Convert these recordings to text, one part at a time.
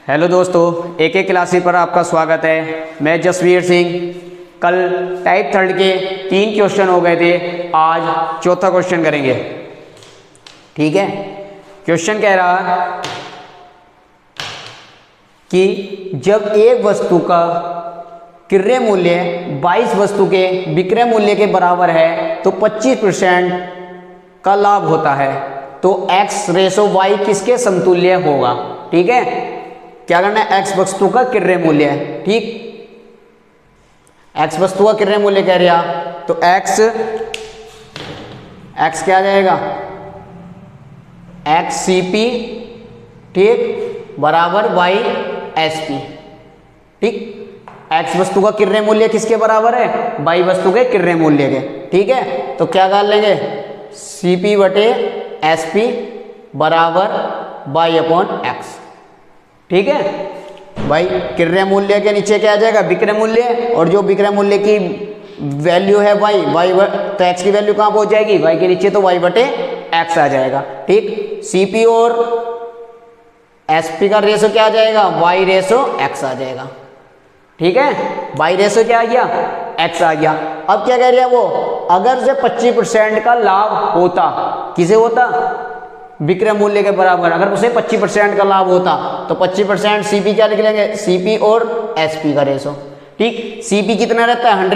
Hello दोस्तों, एक एक क्लासेस पर आपका स्वागत है। मैं जसवीर सिंह। कल टाइप थर्ड के 3 क्वेश्चन हो गए थे, आज चौथा क्वेश्चन करेंगे। ठीक है, क्वेश्चन कह रहा कि जब एक वस्तु का क्रय मूल्य 22 वस्तु के विक्रय मूल्य के बराबर है तो 25% का लाभ होता है, तो x रेशो y किसके समतुल्य होगा। ठीक है, क्या करना है, x वस्तु का क्रय मूल्य है। ठीक, x वस्तु का क्रय मूल्य कह रहा, तो x क्या आ जाएगा, x CP ठीक बराबर y SP। ठीक, x वस्तु का क्रय मूल्य किसके बराबर है, y वस्तु के क्रय मूल्य के। ठीक है, तो क्या कर लेंगे, CP बटे SP बराबर y अपॉन x। ठीक है भाई, क्रय मूल्य के नीचे क्या आ जाएगा, विक्रय मूल्य, और जो विक्रय मूल्य की वैल्यू है y तो x की वैल्यू कहाँ पहुंच जाएगी, y के नीचे, तो y बटे x आ जाएगा। ठीक, CP और SP का रेशो क्या आ जाएगा, y रेशो x आ जाएगा। ठीक है, y रेशो क्या आ गया, x आ गया। अब क्या कह रहा है वो, अगर से 25% का लाभ होता, किसे होता, विक्रय मूल्य के बराबर, अगर उसे 25% का लाभ होता तो 25% CP क्या लिख लेंगे, CP और SP का रेशो। ठीक, CP कितना रहता है,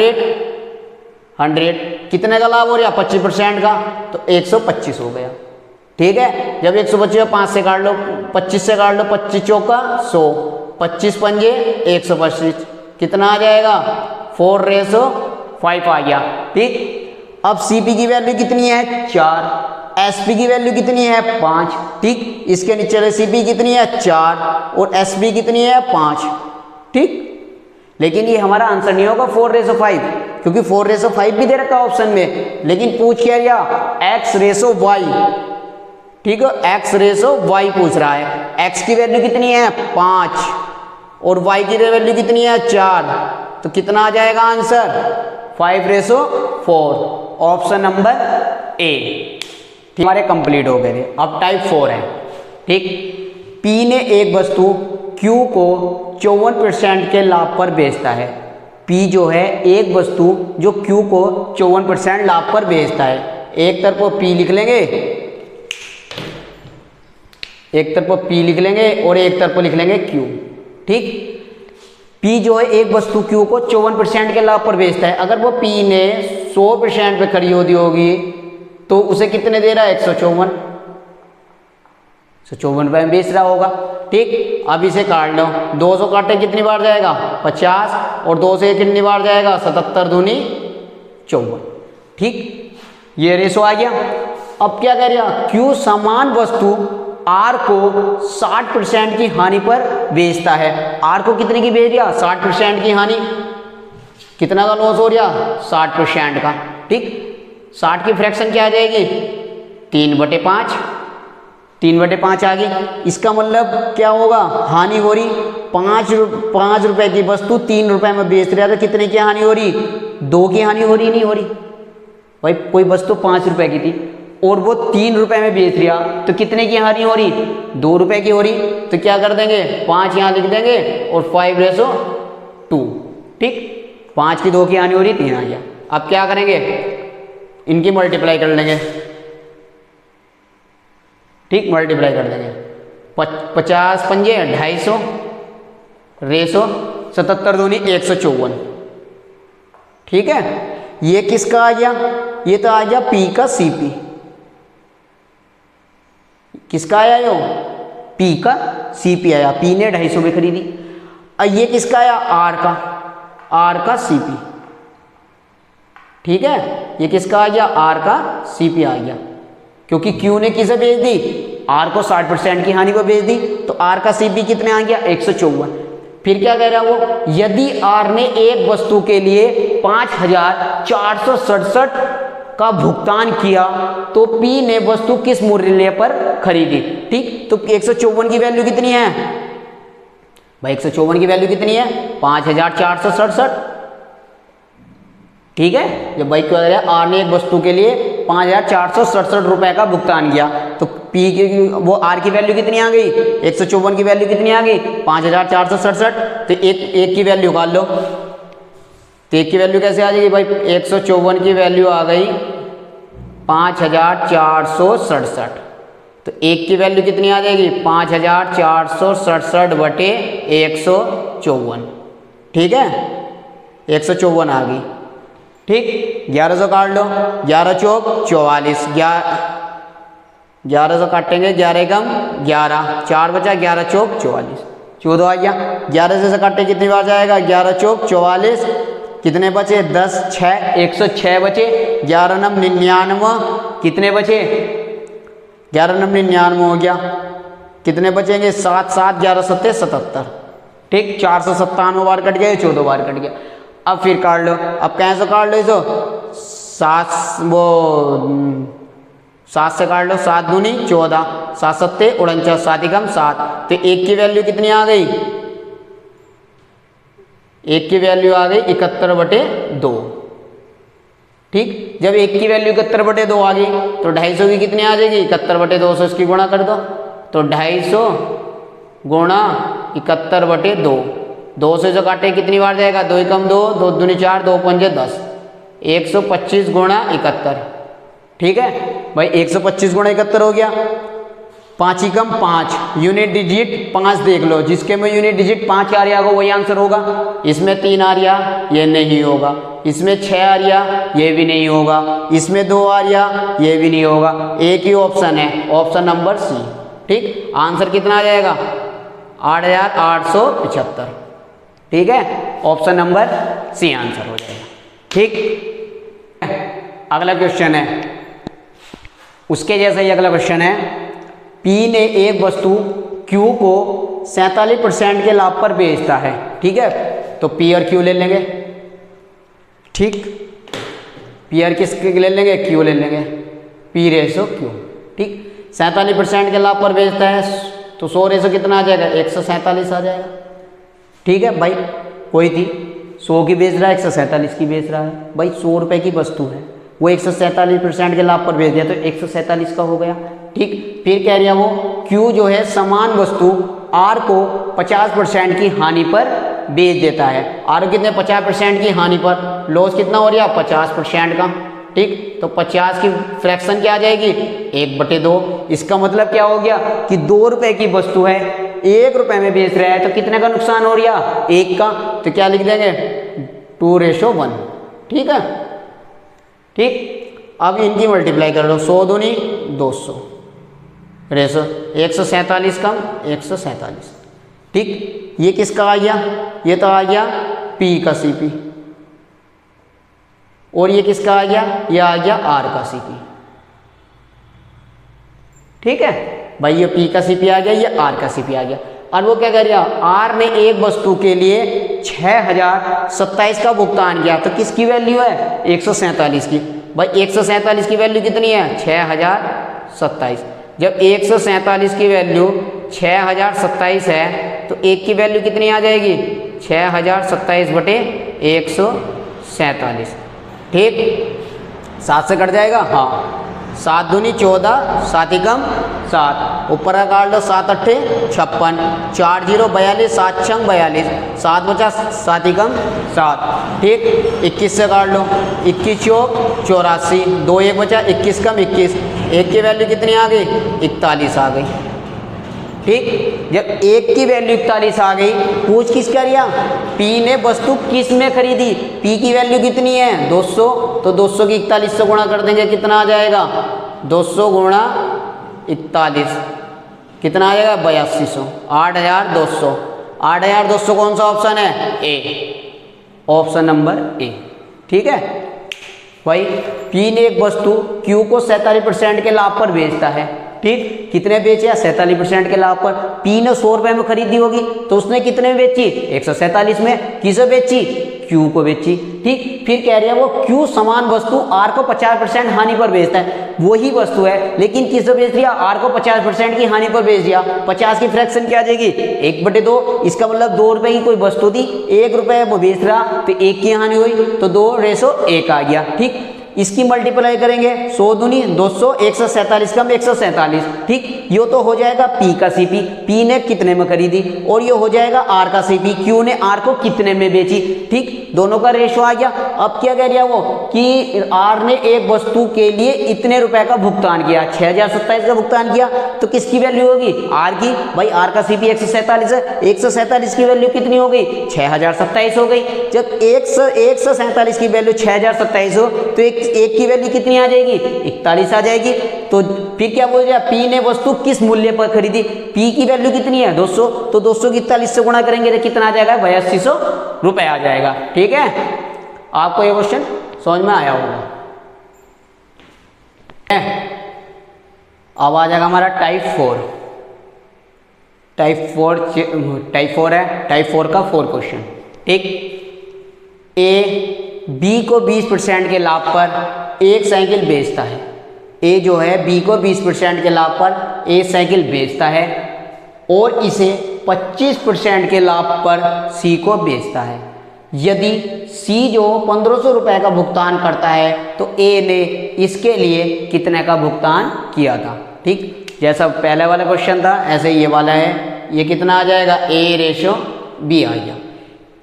100 कितने का लाभ हो रहा, 25% का, तो 125 हो गया। ठीक है, जब 125 5 से काट लो, 25 से काट लो, 25 चौका 100, 25 पंजे 125, कितना आ जाएगा, 4:5 आ गया। ठीक, अब CP की वैल्यू कितनी है, 4, SP की वैल्यू कितनी है, 5। ठीक, इसके नीचे CP कितनी है, 4, और SP कितनी है, 5। ठीक, लेकिन ये हमारा आंसर नहीं होगा 4:5, क्योंकि 4:5 भी दे रखा है ऑप्शन में, लेकिन पूछ क्या गया, x रेशो y। ठीक है, x रेशो y पूछ रहा है, x की वैल्यू कितनी है, 5, और y की वैल्यू कितनी है, 4, तो कितना आ जाएगा आंसर, 5:4, ऑप्शन नंबर A हमारे कंप्लीट हो गए थे। अब टाइप 4 है। ठीक, P ने एक वस्तु Q को 54% के लाभ पर बेचता है। P जो है एक वस्तु जो Q को 54% लाभ पर बेचता है, एक तरफ P लिख लेंगे, एक तरफ P लिख लेंगे और एक तरफ लिख लेंगे Q। ठीक, P जो है एक वस्तु Q को 54% के लाभ पर बेचता है, अगर वो P ने 100% पे खरीदी होगी तो उसे कितने दे रहा है, 154 रुपये में बेच रहा होगा। ठीक, अब इसे काट लो, 200 काटे कितनी बार जाएगा, 50, और 2 से कितनी बार जाएगा, 77 दूनी 54। ठीक, ये रेशो आ गया। अब क्या कह रहा, Q समान वस्तु R को 60% की हानि पर बेचता है। R को कितने की बेच रहा, 60% की हानि, कितना का लॉस हो रहा, 60% का। ठीक, 60 की फ्रैक्शन क्या आ जाएगी, 3/5, 3/5 आ गई। इसका मतलब क्या होगा, हानि हो रही, 5 रुपए की वस्तु 3 रुपए में बेच रहा, तो कितने की हानि हो रही, 2 की हानि हो रही, नहीं हो रही भाई। कोई वस्तु 5 रुपए की थी और वो 3 रुपए में बेच रहा, तो कितने की हानि हो रही, 2 रुपए की हो रही। तो क्या कर देंगे, 5 यहाँ लिख देंगे और 5:2। ठीक, 5 की 2 की हानि हो रही, 3 आ गया। अब क्या करेंगे, इनकी मल्टीप्लाई कर लेंगे। ठीक, मल्टीप्लाई कर देंगे, 50 पंजे 250, रेशो 77 दूनी 154। ठीक है, ये किसका आ गया, ये तो आ गया P का CP। किसका आया, यो P का CP आया, P ने 250 में खरीदी। और ये किसका आया, R का CP। ठीक है, ये किसका आ गया, R का CP आ गया, क्योंकि Q ने किसे बेच दी, R को 60% की हानि को बेच दी, तो R का CP कितने आ गया, 154। फिर क्या कह रहा है वो, यदि R ने एक वस्तु के लिए 5467 का भुगतान किया तो P ने वस्तु किस मूल्य पर खरीदी। ठीक, तो 154 की वैल्यू कितनी है भाई, 154 की वैल्यू कितनी है, 5467। ठीक है, जब भाई क्या, आर ने एक वस्तु के लिए 5467 रुपए का भुगतान किया, तो पी की वो आर की वैल्यू कितनी आ गई, 154 की वैल्यू कितनी आ गई, 5467। तो एक की वैल्यू निकाल लो। तो एक की वैल्यू कैसे आ जाएगी भाई, 154 की वैल्यू आ गई 5467। तो एक की वैल्यू कितनी आ जाएगी, 5467 बटे 154। ठीक है, 154 आ गई। ठीक, 1100 काट लो, 11 चौक 44, 1100 काटेंगे, 11 कम 11, 4 बचा, 11 चौक 44, 14 आ गया। 11 से काटे कितनी बार जाएगा, 11 चौक 44, कितने बचे 10, 6, 106 बचे। 11 नम 99, कितने बचे, 11 नम 99 हो गया, कितने बचेंगे 7, 7, 11 सत्ते 77। ठीक, 497 बार कट गया, 14 बार कट गया। अब फिर काट लो, अब कैसे काट लो इसको, 7 से काट लो, 7 दूनी 14, 7 सत्ते 49, 7 एकम 7। तो एक की वैल्यू कितनी आ गई, एक की वैल्यू आ गई 71 बटे 2। ठीक, जब एक की वैल्यू 71 बटे 2 आ गई तो 250 की कितनी आ जाएगी, 71 बटे 200, इसकी गुणा कर दो। तो 250 गुणा 71 बटे 2, 2 से काटे कितनी बार जाएगा, 2 एकम 2, 2 दूनी 4, 2 पंजे 10, 125 गुणा 71। ठीक है भाई, 125 गुणा 71 हो गया, 5 एकम 5, यूनिट डिजिट 5 देख लो, जिसके में यूनिट डिजिट 5 आ रहा होगा वही आंसर होगा। इसमें 3 आ रहा, ये नहीं होगा। इसमें 6 आ रहा, ये भी नहीं होगा। इसमें 2 आ रहा, ये भी नहीं होगा। एक ही ऑप्शन है, ऑप्शन नंबर सी। ठीक, आंसर कितना आ जाएगा, 8875। ठीक है, ऑप्शन नंबर सी आंसर हो जाएगा। ठीक, अगला क्वेश्चन है, उसके जैसा ही अगला क्वेश्चन है। P ने एक वस्तु Q को 47% के लाभ पर बेचता है। ठीक है, तो P और Q ले लेंगे। ठीक, P और किसके ले लेंगे, Q ले लेंगे, P रेशो Q। ठीक, 47% के लाभ पर बेचता है, तो 100 रेशो कितना आ जाएगा, 147 आ जाएगा। ठीक है भाई, कोई थी 100 की बेच रहा है, 147 की बेच रहा है। भाई 100 रुपए की वस्तु है, वो 147% के लाभ पर बेच दिया, तो 147 का हो गया। ठीक, फिर कह रहा वो Q जो है समान वस्तु R को 50% की हानि पर बेच देता है। R कितने 50% की हानि पर, लॉस कितना हो रहा है 50% का। ठीक, तो 50 की फ्रैक्शन क्या आ जाएगी, 1/2। इसका मतलब क्या हो गया कि 2 रुपए की वस्तु है, 1 रुपए में बेच रहा है, तो कितने का नुकसान हो रहा, 1 का। तो क्या लिख देंगे, 2:1। ठीक है, ठीक, अब इनकी मल्टीप्लाई कर लो, 100 दूनी 200 रेशो 147 कम 147। ठीक, ये किसका आ गया, ये तो आ गया P का CP, और ये किसका आ गया, ये आ गया R का CP। ठीक है भाई, ये P का CP आ गया, ये R का CP आ गया। और वो क्या कर रहा, R ने एक वस्तु के लिए 6027 का भुगतान किया, तो किसकी वैल्यू है, 147 की। भाई 147 की वैल्यू कितनी है, 6027। जब 147 की वैल्यू 6027 है, तो एक की वैल्यू कितनी आ जाएगी, 6027 बटे 147। ठीक, 7 से कट जाएगा, हाँ, 7 दूनी 14, 7 एकम 7, ऊपर का काट लो, 7 अट्ठे 56, 4 0 42, 7 छंग 42, 7 बचा, 7 एकम 7। ठीक, 21 से काट लो, 21 चौक 84, 2 1 बचा, 21 कम 21, एक की वैल्यू कितनी आ गई, 41 आ गई। ठीक, जब एक की वैल्यू 41 आ गई, पूछ किस कर रिया, P ने वस्तु किस में खरीदी, P की वैल्यू कितनी है 200, तो 200 की 41 से गुणा कर देंगे, कितना आ जाएगा, 200 गुणा 41 कितना आ जाएगा, 8200, 8200। 8200 कौन सा ऑप्शन है, ए, ऑप्शन नंबर ए। ठीक है भाई, P ने एक वस्तु Q को 47% के लाभ पर बेचता है। ठीक, कितने बेचे, 47% के लाभ पर। P ने 100 रुपए में खरीदी होगी, तो उसने कितने में बेची, 147 में। किसे बेची, Q को बेची। ठीक, फिर कह रहे हैं वो Q समान वस्तु R को 50% हानि पर बेचता है, वही वस्तु है, लेकिन किसे बेच दिया, R को 50% की हानि पर बेच दिया। 50 की फ्रैक्शन क्या आ जाएगी, 1/2। इसका मतलब 2 रुपए की कोई वस्तु थी, 1 रुपए वो बेच रहा, तो 1 की हानि हुई, तो 2:1 आ गया। ठीक, इसकी मल्टीप्लाई करेंगे 100 दूनी 200, 147 कम 147, ठीक। ये तो हो जाएगा पी का सीपी, पी ने कितने में खरीदी, और ये हो जाएगा आर का सीपी, क्यू ने आर को कितने में बेची, ठीक। दोनों का रेशो आ गया। अब क्या कह रहा वो कि आर ने एक वस्तु के लिए इतने रुपए का भुगतान किया, 6027 का भुगतान किया, तो किसकी वैल्यू होगी, आर की। भाई आर का सीपी 147 है, 147 की वैल्यू कितनी हो गई, 6027 हो गई। जब 147 की वैल्यू 6027 हो तो एक की वैल्यू कितनी आ जाएगी, 41 आ जाएगी। तो फिर क्या बोल रहा, पी ने वस्तु किस मूल्य पर खरीदी, पी की वैल्यू कितनी है 200, तो 200 की 41 से गुणा करेंगे तो कितना आ जाएगा, 8200 रुपए आ जाएगा, ठीक है। आपको ये क्वेश्चन समझ में आया होगा। अब आ जाएगा हमारा टाइप 4 है, टाइप 4 का 4 क्वेश्चन, ठीक। ए बी को 20% के लाभ पर एक साइकिल बेचता है। ए जो है बी को 20% के लाभ पर एक साइकिल बेचता है और इसे 25% के लाभ पर सी को बेचता है। यदि सी जो 1500 रुपए का भुगतान करता है तो ए ने इसके लिए कितने का भुगतान किया था, ठीक। जैसा पहले वाला क्वेश्चन था ऐसे ये वाला है, ये कितना आ जाएगा, ए रेशो बी आ गया।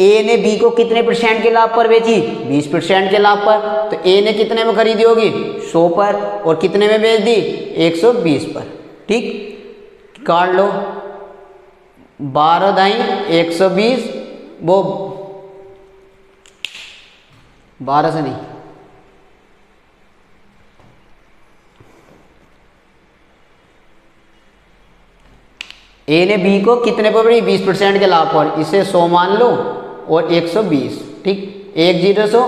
ए ने बी को कितने परसेंट के लाभ पर बेची, 20% के लाभ पर, तो ए ने कितने में खरीदी होगी, 100 पर, और कितने में बेच दी, 120 पर, ठीक। काट लो, 12 दाई 120, वो 12 से नहीं, ए ने बी को कितने पर बेची, 20% के लाभ पर, इसे 100 मान लो और 120, ठीक। 1 0 100,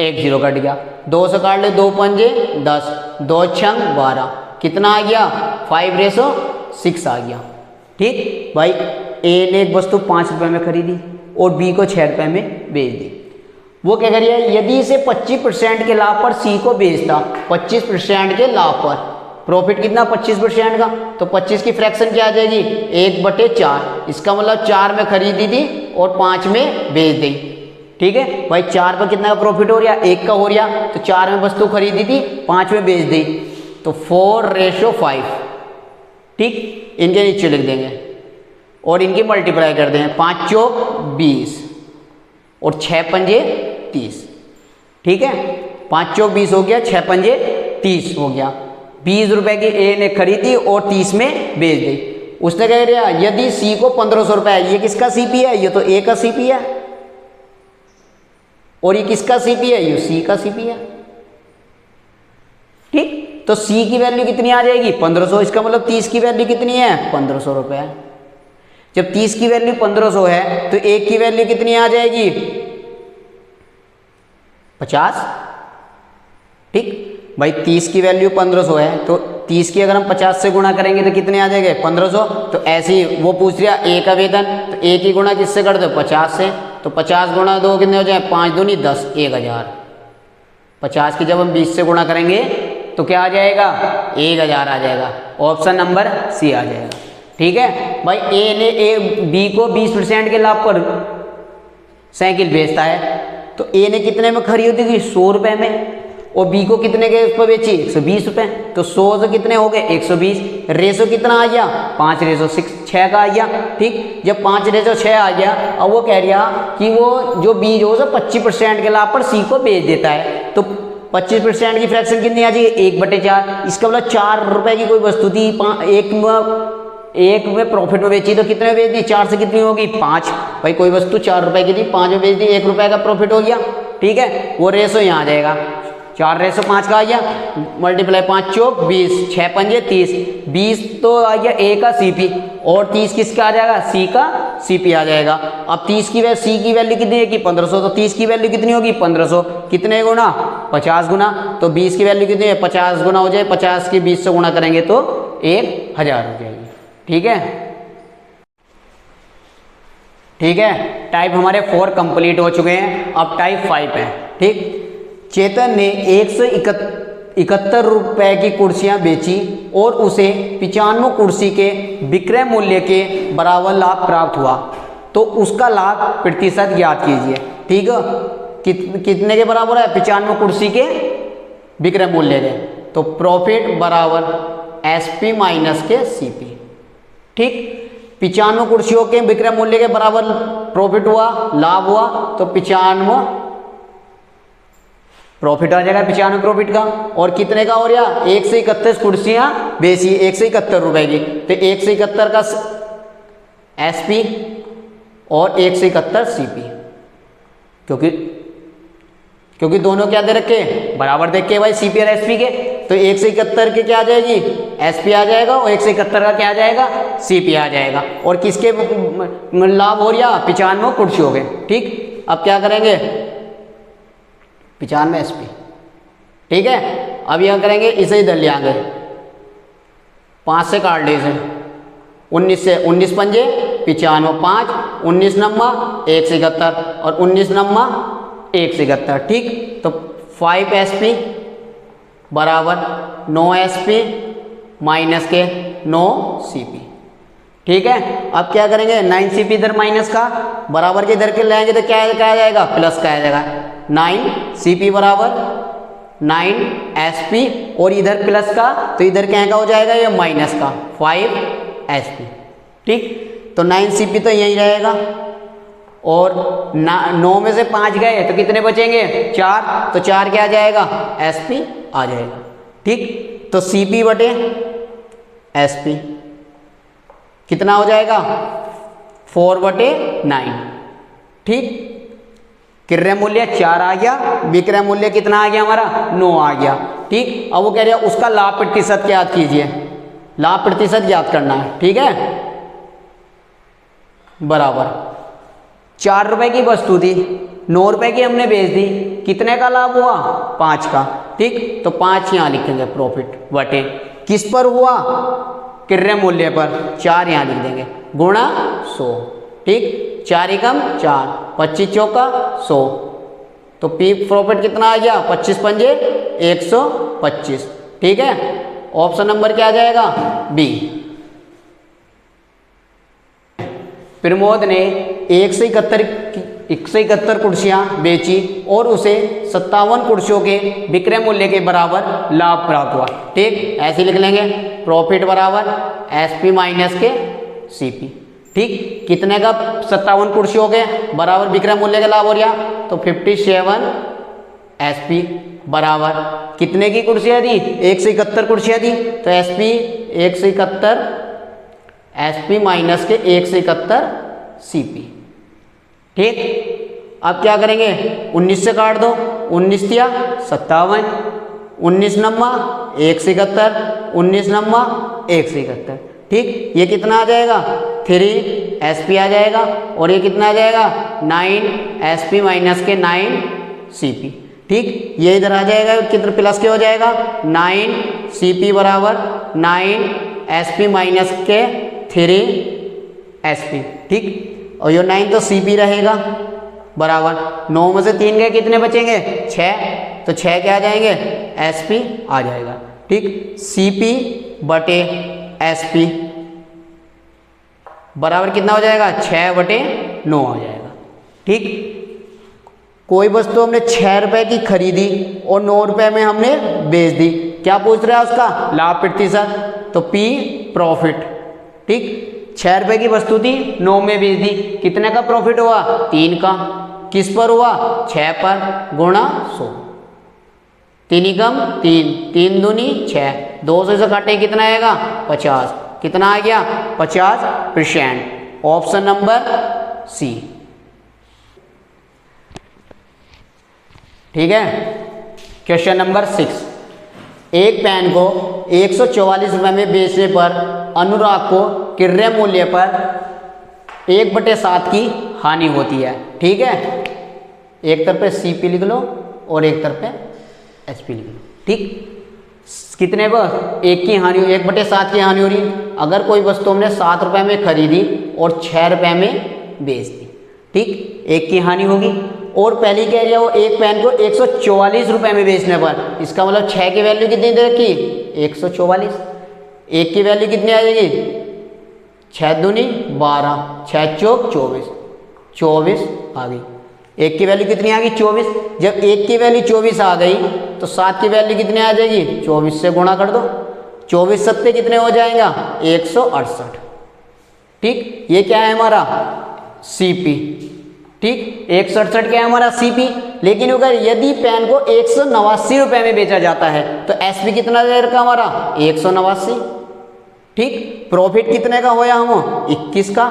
1 0 कट गया, 2 से काट ले, 2 पंजे 10, 2 छंग 12, कितना आ गया, 5:6 आ गया, ठीक। भाई ए ने एक वस्तु 5 रुपए में खरीदी और बी को 6 रुपए में बेच दी। वो क्या करिए, यदि इसे 25% के लाभ पर सी को बेचता, 25% के लाभ पर, प्रॉफिट कितना 25% का, तो 25 की फ्रैक्शन क्या आ जाएगी, 1/4, इसका मतलब 4 में खरीदी थी और 5 में बेच दी, ठीक है। भाई 4 पर कितना का प्रॉफिट हो रहा, 1 का हो रहा, तो 4 में वस्तु खरीदी थी, 5 में बेच दी, तो 4:5, ठीक। इनके नीचे लिख देंगे और इनकी मल्टीप्लाई कर देंगे, 5 चौक 20 और 6 पंजे 30, ठीक है। 5 चौक 20 हो गया, 6 पंजे 30 हो गया। 20 रुपए की ए ने खरीदी और 30 में बेच दी। उसने कह दिया यदि सी को 1500 रुपए है, ये किसका सीपी है, ये तो ए का सीपी है, और ये किसका सीपी है, ये सी का सीपी है, ठीक। तो सी की वैल्यू कितनी आ जाएगी, 1500, इसका मतलब 30 की वैल्यू कितनी है, 1500 रुपए। जब 30 की वैल्यू 1500 है तो एक की वैल्यू कितनी आ जाएगी, 50, ठीक। भाई 30 की वैल्यू 1500 है तो 30 की अगर हम 50 से गुणा करेंगे तो कितने आ जाएंगे, 1500। तो ऐसे ही वो पूछ रहा ए का वेतन, तो ए की गुणा किससे कर दो, 50 से, तो 50 गुणा 2 कितने हो जाए, 5 दूनी 10, 1000। 50 की जब हम 20 से गुणा करेंगे तो क्या आ जाएगा, 1000 आ जाएगा। ऑप्शन नंबर सी आ जाएगा, ठीक है। भाई ए बी को 20% के लाभ पर साइकिल बेचता है, तो ए ने कितने में खरीदी थी, 100 रुपए में, और बी को कितने के उस पर बेची, 120 रुपए, तो 100 से कितने हो गए, 120, रेशो कितना आ गया, 5:6 का आ गया, ठीक। जब 5:6 आ गया, अब वो कह रहा कि वो जो बी जो 25% के लाभ पर सी को बेच देता है, तो 25% की फ्रैक्शन कितनी आ जाएगी, 1/4, इसका मतलब 4 रुपए की कोई वस्तु थी, एक में प्रॉफिट में बेची तो कितने में बेच दी, 4 से कितनी होगी, 5। भाई कोई वस्तु 4 रुपए की थी, 5 में बेच दी, 1 रुपए का प्रॉफिट हो गया, ठीक है। वो रेशो यहाँ आ जाएगा, 4:5 का आ गया, मल्टीप्लाई 5 चौक 20, 6 पंजे 30, 20 तो आ गया ए का सीपी, और 30 किसका आ जाएगा, सी का सीपी आ जाएगा। अब 30 की वैल्यू, सी की वैल्यू कितनी है कि 1500, तो 30 की वैल्यू कितनी होगी, 1500, कितने गुना, 50 गुना, तो 20 की वैल्यू कितनी है, 50 गुना हो जाए, 50 की 20 से गुणा करेंगे तो 1000 हो जाएगी, ठीक है, ठीक है। टाइप हमारे 4 कंप्लीट हो चुके हैं, अब टाइप 5 है, ठीक। चेतन ने 171 रुपए की कुर्सियां बेची और उसे 95 कुर्सी के विक्रय मूल्य के बराबर लाभ प्राप्त हुआ, तो उसका लाभ प्रतिशत ज्ञात कीजिए, ठीक है। कितने के बराबर है, 95 कुर्सी के विक्रय मूल्य के, तो प्रॉफिट बराबर एसपी माइनस के सीपी। ठीक, 95 कुर्सियों के विक्रय मूल्य के बराबर प्रॉफिट हुआ, लाभ हुआ, तो 95 प्रॉफिट आ जाएगा 95 प्रॉफिट का। और कितने का हो रहा, 131 कुर्सियां बेची 171 रुपए की, तो 171 का एसपी और 171 सीपी, क्योंकि दोनों क्या दे रखे, बराबर देख के भाई सीपी और एसपी के, तो 171 के क्या आ जाएगी, एसपी आ जाएगा, और 171 का क्या आ जाएगा, सीपी आ जाएगा। और किसके लाभ हो रहा, 95 कुर्सी हो गए। ठीक, अब क्या करेंगे, 95 एसपी। ठीक है, अब यह करेंगे, इसे इधर ले आएंगे, 5 से काट ली इसे, 19 से 19 पंजे 95, 5 19 नम्मा 171 और 19 नम्मा 171। ठीक, तो 5 एसपी बराबर 9 एसपी माइनस के 9 सीपी। ठीक है, अब क्या करेंगे, 9 सीपी इधर माइनस का, बराबर के इधर के लाएंगे तो क्या आ जाएगा, प्लस का आ जाएगा। 9 सीपी बराबर 9 एसपी, और इधर प्लस का, तो इधर क्या का हो जाएगा, ये माइनस का 5 एसपी। ठीक, तो 9 सीपी तो यही रहेगा, और 9 में से 5 गए तो कितने बचेंगे, 4, तो 4 क्या आ जाएगा, एसपी आ जाएगा। ठीक, तो सीपी बटे एसपी कितना हो जाएगा, 4/9। ठीक, क्रय मूल्य 4 आ गया, विक्रय मूल्य कितना आ गया हमारा, 9 आ गया। ठीक, अब वो कह रहे हैं उसका लाभ प्रतिशत ज्ञात कीजिए, लाभ प्रतिशत ज्ञात करना है। ठीक है, बराबर 4 रुपए की वस्तु थी, 9 रुपए की हमने बेच दी, कितने का लाभ हुआ, 5 का। ठीक, तो 5 यहाँ लिखेंगे प्रॉफिट बटे किस पर हुआ, क्रय मूल्य पर, 4 यहाँ लिख देंगे, गुणा 100। ठीक, 4 एकम 4, 25 चौका 100, तो पी प्रॉफिट कितना आ गया, 25 पंजे 125। ठीक है, ऑप्शन नंबर क्या आ जाएगा, बी। प्रमोद ने 171 कुर्सियां बेची और उसे 57 कुर्सियों के विक्रय मूल्य के बराबर लाभ प्राप्त हुआ। ठीक, ऐसे लिख लेंगे, प्रॉफिट बराबर एसपी माइनस के सीपी। ठीक, कितने का, 57 कुर्सियों के बराबर विक्रय मूल्य का लाभ हो रहा, तो 57 एसपी बराबर कितने की कुर्सियां दी, 171 कुर्सियां दी, तो एसपी 171 एसपी माइनस के 171 सीपी। ठीक, अब क्या करेंगे, 19 से काट दो, 19 दिया 57, 19 नम्मा 171, 19 नम्मा 171। ठीक, ये कितना आ जाएगा, 3 एसपी आ जाएगा, और ये कितना आ जाएगा, 9 एसपी माइनस के 9 सीपी। ठीक, ये इधर आ जाएगा, किधर प्लस के हो जाएगा, 9 सीपी बराबर 9 एसपी माइनस के 3 एसपी। ठीक, और ये 9 तो सीपी रहेगा बराबर 9 में से 3 गए, कितने बचेंगे, 6, तो 6 क्या आ जाएंगे, एसपी आ जाएगा। ठीक, सीपी बटे एसपी बराबर कितना हो जाएगा, 6/9 आ जाएगा। ठीक, कोई वस्तु हमने 6 रुपए की खरीदी और 9 रुपए में हमने बेच दी, क्या पूछ रहा है उसका लाभ प्रतिशत, तो पी प्रॉफिट। ठीक, 6 रुपए की वस्तु थी, 9 में बेच दी, कितने का प्रॉफिट हुआ, 3 का, किस पर हुआ, 6 पर, गुणा 100, 3 एकम 3, 3 दूनी 6, 200 से काटे कितना आएगा, 50, कितना आ गया, 50%। Option number C. ठीक है, क्वेश्चन नंबर 6, एक पेन को 144 रुपये में बेचने पर अनुराग को क्रय मूल्य पर 1/7 की हानि होती है। ठीक है, एक तरफ पे सीपी लिख लो और एक तरफ पे एसपी लिख लो। ठीक, कितने पर, 1 की हानि, 1/7 की हानि हो रही। अगर कोई वस्तु हमने 7 रुपये में खरीदी और 6 रुपये में बेच दी, ठीक, 1 की हानि होगी। और पहली कह रही है वो एक पेन को 144 रुपये में बेचने पर, इसका मतलब 6 की वैल्यू कितनी दे रखी, 144, 1 की वैल्यू कितनी आ जाएगी, 6 दूनी 12, 6 चौक 24, 24 आ गई। 1 की वैल्यू कितनी आ गई, 24। जब 1 की वैल्यू 24 आ गई तो 7 की वैल्यू कितनी आ जाएगी, 24 से गुणा कर दो, 24 सत्ते कितने हो जाएगा, 168। ठीक, ये क्या है हमारा सीपी। ठीक, 168 क्या है हमारा सीपी। लेकिन अगर यदि पेन को 189 रुपए में बेचा जाता है तो एसपी कितना देर का हमारा, 189। ठीक, प्रॉफिट कितने का होया हम, 21 का।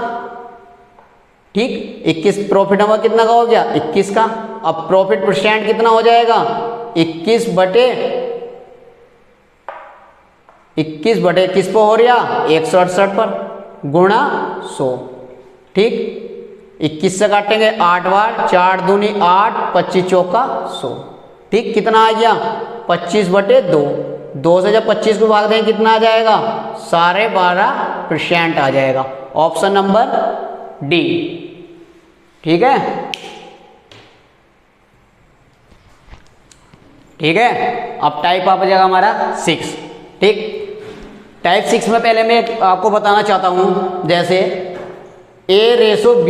ठीक, 21 प्रॉफिट हमारा कितना का हो गया, 21 का। अब प्रॉफिट परसेंट कितना हो जाएगा, 21 बटे 21 पर हो रहा 168 पर गुणा 100। ठीक, 21 से काटेंगे 8 बार, 4 दूनी 8, 25 चौका 100। ठीक, कितना आ गया, 25 बटे 2। 2 से जब 25 को भाग देंगे कितना आ जाएगा, 12.5% आ जाएगा। Option number D. ठीक है, ठीक है। अब टाइप आ जाएगा हमारा 6। ठीक, टाइप 6 में पहले मैं आपको बताना चाहता हूं, जैसे A/B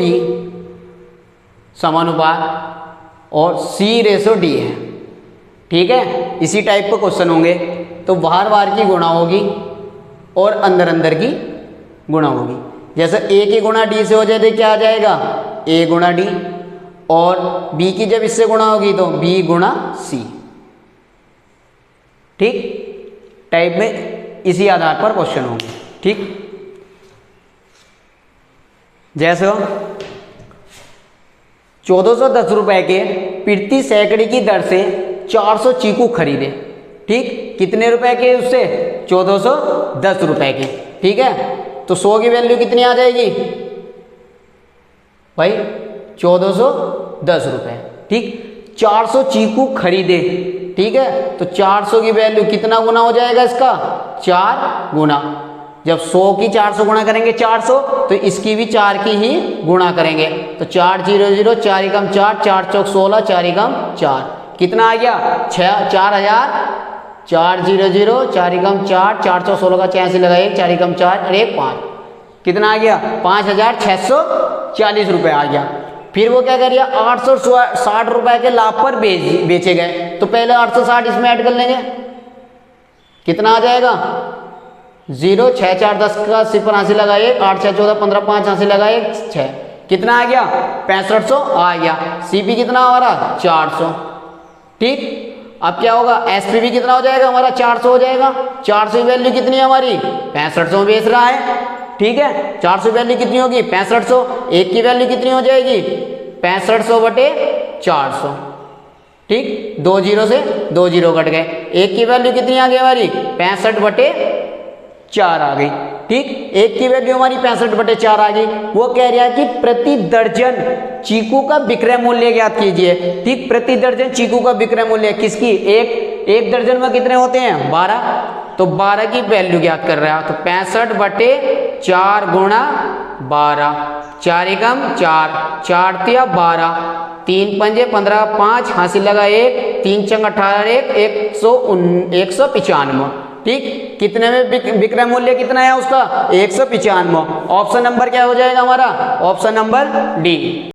समानुपात और C/D है। ठीक है, इसी टाइप के क्वेश्चन होंगे तो बाहर बाहर की गुणा होगी और अंदर अंदर की गुणा होगी। जैसे A की गुणा D से हो जाए तो क्या आ जाएगा, A गुणा D, और B की जब इससे गुणा होगी तो B गुणा C। ठीक, टाइप में इसी आधार पर क्वेश्चन होंगे। ठीक, जैसे 1410 रुपए के प्रति सैकड़े की दर से 400 चीकू खरीदे। ठीक, कितने रुपए के, उससे 1410 रुपए के। ठीक है, तो 100 की वैल्यू कितनी आ जाएगी भाई, 1410 रुपए। ठीक, 400 चीकू खरीदे। ठीक है, तो 400 की वैल्यू कितना गुना हो जाएगा इसका, 4 गुना। जब 100 की 400 गुणा करेंगे 400, तो इसकी भी 4 की ही गुणा करेंगे। तो 4 0 0, 4 एकम 4, 4 चौक 16, 4 एकम 4, कितना आ गया 4000। 4 0 0, 4 एकम 4, 4 चौक 16 का 86 लगाइए, 4 एकम 4 और 1 5, कितना आ गया 5640 रुपये आ गया। फिर वो क्या करिए, 860 रुपए के लाभ पर बेचे गए। तो पहले 860 इसमें ऐड कर लेंगे, कितना आ जाएगा 0 6 4 10 का 80 लगाइए, 8 6 14 15 5 80 लगाइए 6, कितना आ गया 6500 आ गया। सीपी कितना हमारा 400। ठीक, अब क्या होगा, एसपी कितना हो जाएगा हमारा 400 हो जाएगा। 400 की वैल्यू कितनी है हमारी, 6500 बेच रहा है। ठीक है, 400 वैल्यू कितनी होगी 6500। एक की वैल्यू कितनी हो जाएगी 6500 बटे 400। ठीक, 2 0 से 2 0 कट गए। एक की वैल्यू कितनी आ गई हमारी 65 बटे 4 आ गई। ठीक, एक की वैल्यू हमारी 65 बटे 4 आ गई। वो कह रहा है कि प्रति दर्जन चीकू का विक्रय मूल्य ज्ञात कीजिए। ठीक, प्रति दर्जन चीकू का विक्रय मूल्य किसकी, एक दर्जन में कितने होते हैं 12, तो 12 की वैल्यू ज्ञात कर रहा है। तो 65 बटे 4 गुणा 12, 4 एकम 4, 4 तिया 12, 3 पंजे 15, 5 हासिल लगा 1, 3 चंग 18, 195। ठीक, कितने में विक्रय मूल्य कितना है उसका 195। ऑप्शन नंबर क्या हो जाएगा हमारा, ऑप्शन नंबर डी।